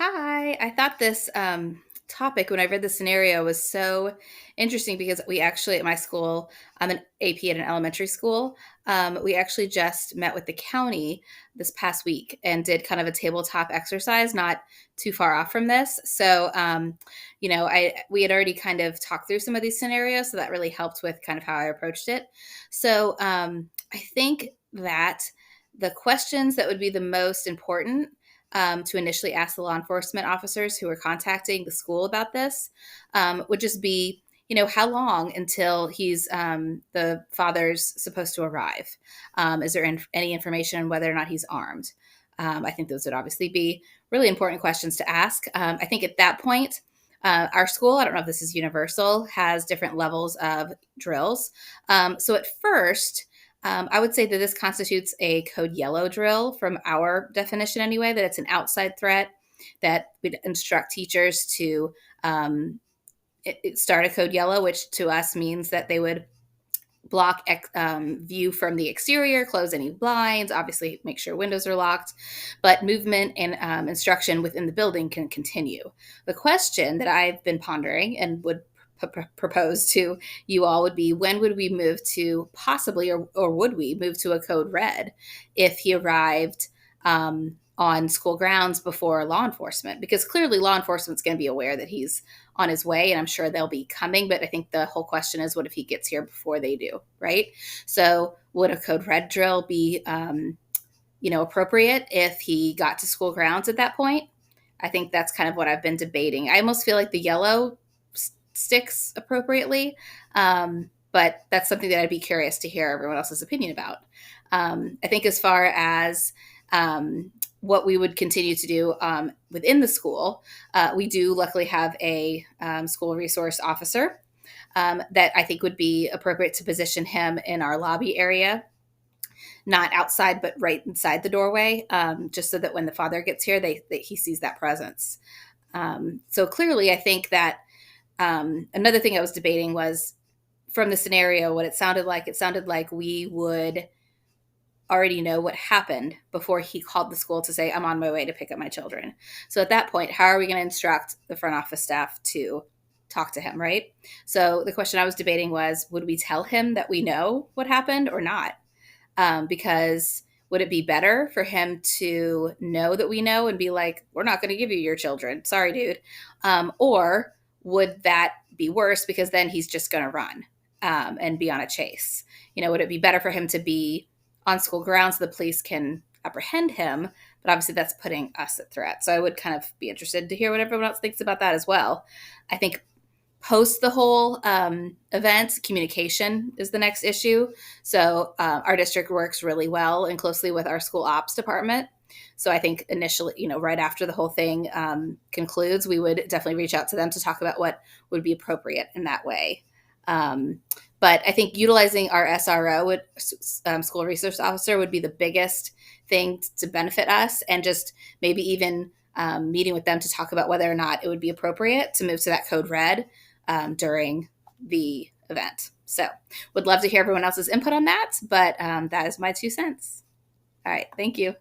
Hi, I thought this topic when I read the scenario was so interesting because we actually at my school, I'm an AP at an elementary school. We actually just met with the county this past week and did kind of a tabletop exercise, not too far off from this. So, I we had already kind of talked through some of these scenarios, so that really helped with kind of how I approached it. So, I think that the questions that would be the most important to initially ask the law enforcement officers who are contacting the school about this would just be, how long until the father's supposed to arrive? Is there any information on whether or not he's armed? I think those would obviously be really important questions to ask. I think at that point, our school, I don't know if this is universal, has different levels of drills. So at first, I would say that this constitutes a code yellow drill from our definition anyway, that it's an outside threat that would instruct teachers to start a code yellow, which to us means that they would block view from the exterior, close any blinds, obviously make sure windows are locked, but movement and instruction within the building can continue. The question that I've been pondering and would propose to you all would be, when would we move to possibly, or would we move to a code red if he arrived on school grounds before law enforcement? Because clearly law enforcement's going to be aware that he's on his way, and I'm sure they'll be coming. But I think the whole question is, what if he gets here before they do, right? So would a code red drill be, appropriate if he got to school grounds at that point? I think that's kind of what I've been debating. I almost feel like the yellow sticks appropriately, but that's something that I'd be curious to hear everyone else's opinion about. I think as far as what we would continue to do within the school, we do luckily have a school resource officer that I think would be appropriate to position him in our lobby area, not outside, but right inside the doorway, just so that when the father gets here, that he sees that presence. So clearly, I think that another thing I was debating was, from the scenario, what it sounded like. It sounded like we would already know what happened before he called the school to say, I'm on my way to pick up my children. So at that point, how are we going to instruct the front office staff to talk to him, right? So the question I was debating was, would we tell him that we know what happened or not? Because would it be better for him to know that we know and be like, we're not going to give you your children. Sorry, dude. Or would that be worse because then he's just going to run and be on a chase? Would it be better for him to be on school grounds so the police can apprehend him? But obviously that's putting us at threat. So I would kind of be interested to hear what everyone else thinks about that as well. I think post the whole event, communication is the next issue. So our district works really well and closely with our school ops department. So I think initially, right after the whole thing concludes, we would definitely reach out to them to talk about what would be appropriate in that way. But I think utilizing our SRO, school resource officer, would be the biggest thing to benefit us, and just maybe even meeting with them to talk about whether or not it would be appropriate to move to that code red during the event. So would love to hear everyone else's input on that, but that is my 2 cents. All right. Thank you.